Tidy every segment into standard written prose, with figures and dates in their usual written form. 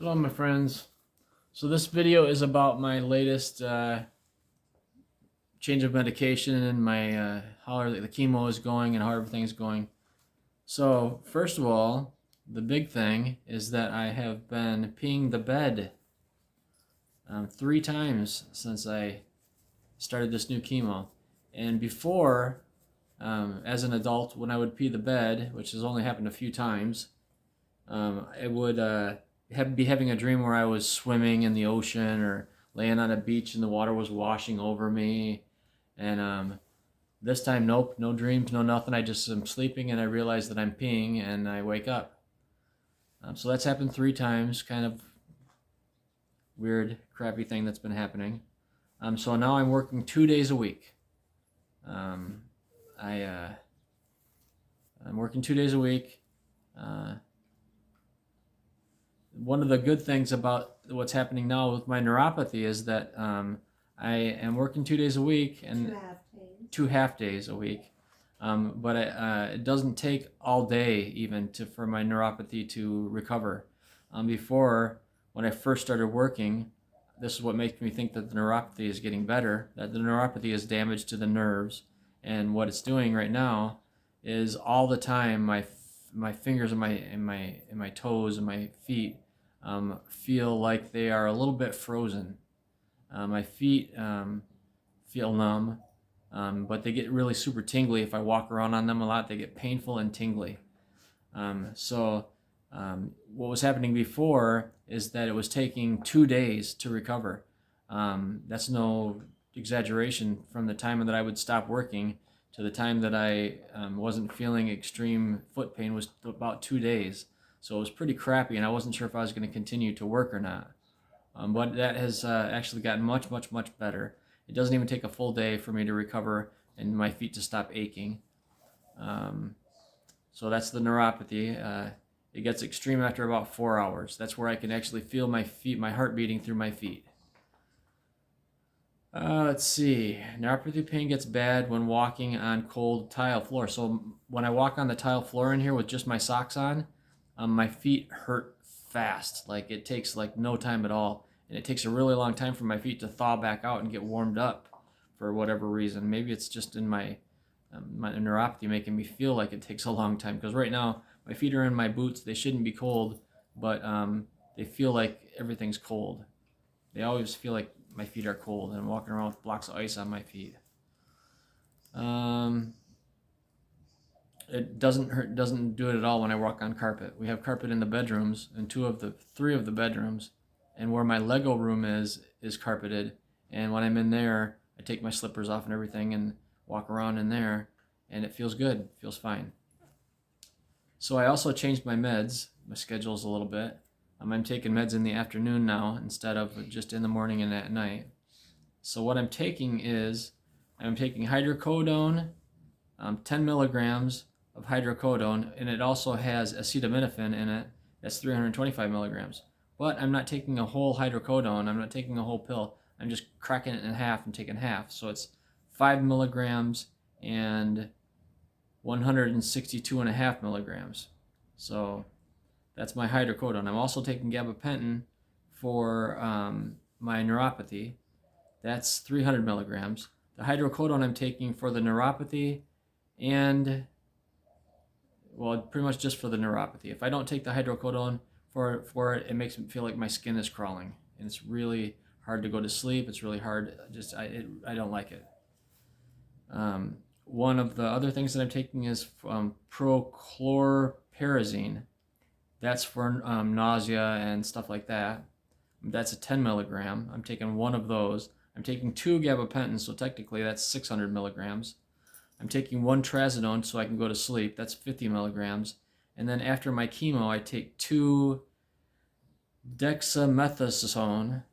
Hello my friends. So this video is about my latest change of medication and my how the chemo is going and how everything is going. So first of all, the big thing is that I have been peeing the bed 3 times since I started this new chemo. And before, as an adult, when I would pee the bed, which has only happened a few times, I would be having a dream where I was swimming in the ocean or laying on a beach and the water was washing over me. And this time, nope, no dreams, no nothing. I just am sleeping and I realize that I'm peeing and I wake up. So that's happened 3 times, kind of weird, crappy thing that's been happening. So now I'm working 2 days a week. Um, I'm working 2 days a week. One of the good things about what's happening now with my neuropathy is that I am working 2 days a week and 2 half days a week. But it doesn't take all day even for my neuropathy to recover. Before, when I first started working, this is what makes me think that the neuropathy is getting better, that the neuropathy is damage to the nerves. And what it's doing right now is all the time my fingers and my toes and my feet feel like they are a little bit frozen. My feet feel numb, but they get really super tingly if I walk around on them a lot. They get painful and tingly. What was happening before is that it was taking 2 days to recover. That's no exaggeration. From the time that I would stop working to the time that I wasn't feeling extreme foot pain was about 2 days. So it was pretty crappy, and I wasn't sure if I was going to continue to work or not. But that has actually gotten much, much, much better. It doesn't even take a full day for me to recover and my feet to stop aching. So that's the neuropathy. It gets extreme after about 4 hours. That's where I can actually feel my feet, my heart beating through my feet. Let's see. Neuropathy pain gets bad when walking on cold tile floor. So when I walk on the tile floor in here with just my socks on, my feet hurt fast. Like it takes like no time at all. And it takes a really long time for my feet to thaw back out and get warmed up for whatever reason. Maybe it's just in my neuropathy making me feel like it takes a long time. Because right now, my feet are in my boots. They shouldn't be cold, but they feel like everything's cold. They always feel like my feet are cold, and I'm walking around with blocks of ice on my feet. It doesn't do it at all when I walk on carpet. We have carpet in the bedrooms, in 3 of the bedrooms, and where my Lego room is carpeted. And when I'm in there, I take my slippers off and everything and walk around in there, and it feels good. It feels fine. So I also changed my meds, my schedules a little bit. I'm taking meds in the afternoon now instead of just in the morning and at night. So what I'm taking is, I'm taking hydrocodone, 10 milligrams of hydrocodone, and it also has acetaminophen in it. That's 325 milligrams. But I'm not taking a whole hydrocodone. I'm not taking a whole pill. I'm just cracking it in half and taking half. So it's 5 milligrams and 162.5 milligrams. So that's my hydrocodone. I'm also taking gabapentin for my neuropathy. That's 300 milligrams. The hydrocodone I'm taking for the neuropathy and, well, pretty much just for the neuropathy. If I don't take the hydrocodone for it, it makes me feel like my skin is crawling. And it's really hard to go to sleep. It's really hard. I don't like it. One of the other things that I'm taking is prochlorperazine. That's for nausea and stuff like that. That's a 10 milligram. I'm taking one of those. I'm taking 2 gabapentins, so technically that's 600 milligrams. I'm taking 1 trazodone so I can go to sleep. That's 50 milligrams. And then after my chemo, I take 2 dexamethasone,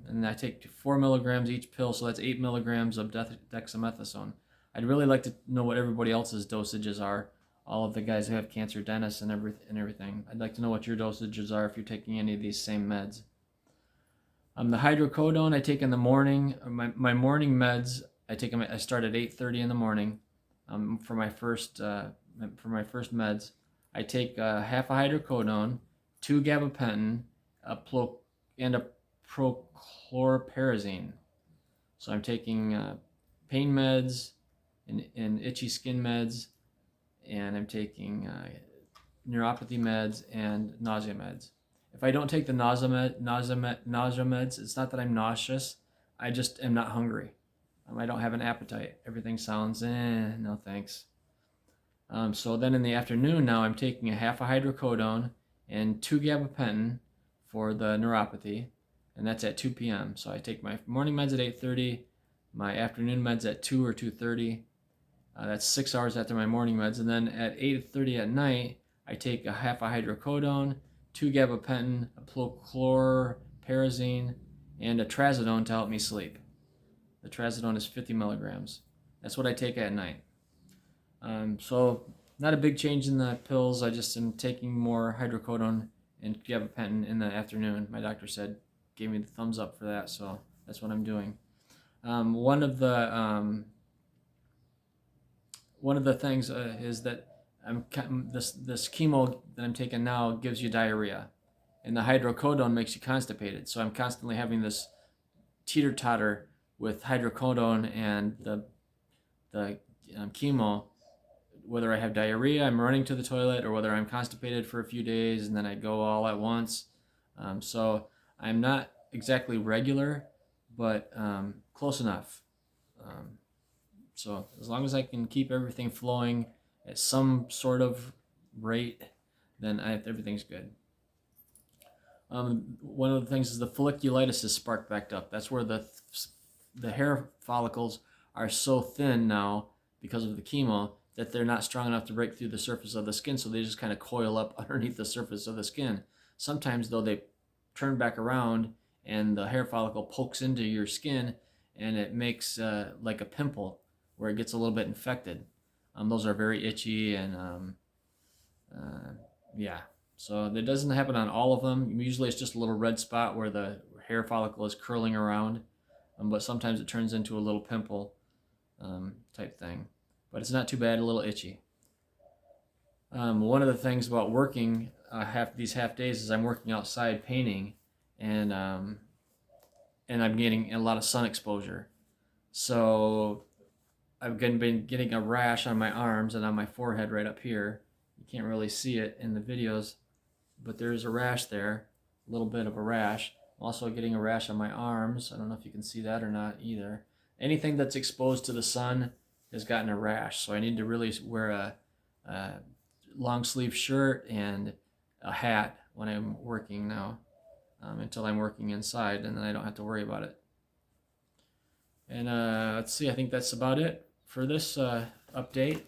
and I take 4 milligrams each pill, so that's 8 milligrams of dexamethasone. I'd really like to know what everybody else's dosages are. All of the guys who have cancer, dentists, and everything. I'd like to know what your dosages are if you're taking any of these same meds. The hydrocodone I take in the morning. My morning meds I start at 8:30 in the morning. For my first meds, I take half a hydrocodone, 2 gabapentin, and a prochlorperazine. So I'm taking pain meds and itchy skin meds, and I'm taking neuropathy meds and nausea meds. If I don't take the nausea meds, it's not that I'm nauseous. I just am not hungry. I don't have an appetite. Everything sounds, no thanks. So then in the afternoon now I'm taking a half a hydrocodone and 2 gabapentin for the neuropathy, and that's at 2 p.m. So I take my morning meds at 8:30, my afternoon meds at 2 or 2:30. That's 6 hours after my morning meds, and then at 8:30 at night I take a half a hydrocodone, 2 gabapentin, a chlorperazine, and a trazodone to help me sleep. The trazodone is 50 milligrams. That's what I take at night. So not a big change in the pills. I just am taking more hydrocodone and gabapentin in the afternoon. My doctor gave me the thumbs up for that, so that's what I'm doing. One of the things is that this chemo that I'm taking now gives you diarrhea, and the hydrocodone makes you constipated. So I'm constantly having this teeter-totter with hydrocodone and the chemo. Whether I have diarrhea, I'm running to the toilet, or whether I'm constipated for a few days and then I go all at once. So I'm not exactly regular, but close enough. So as long as I can keep everything flowing at some sort of rate, then everything's good. One of the things is the folliculitis is sparked back up. That's where the hair follicles are so thin now because of the chemo that they're not strong enough to break through the surface of the skin, so they just kind of coil up underneath the surface of the skin. Sometimes, though, they turn back around and the hair follicle pokes into your skin and it makes like a pimple where it gets a little bit infected. Those are very itchy, and yeah. So that doesn't happen on all of them. Usually it's just a little red spot where the hair follicle is curling around, but sometimes it turns into a little pimple type thing. But it's not too bad, a little itchy. One of the things about working these half days is I'm working outside painting, and I'm getting a lot of sun exposure. So I've been getting a rash on my arms and on my forehead right up here. You can't really see it in the videos, but there's a rash there, a little bit of a rash. I'm also getting a rash on my arms. I don't know if you can see that or not either. Anything that's exposed to the sun has gotten a rash, so I need to really wear a long sleeve shirt and a hat when I'm working now, until I'm working inside, and then I don't have to worry about it. And let's see, I think that's about it for this update.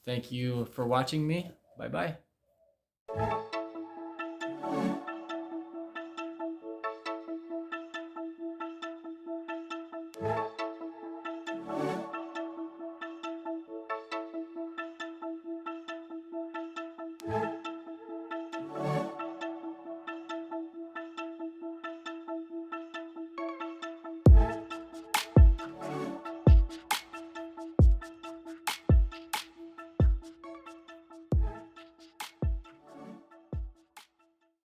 Thank you for watching me. Bye-bye.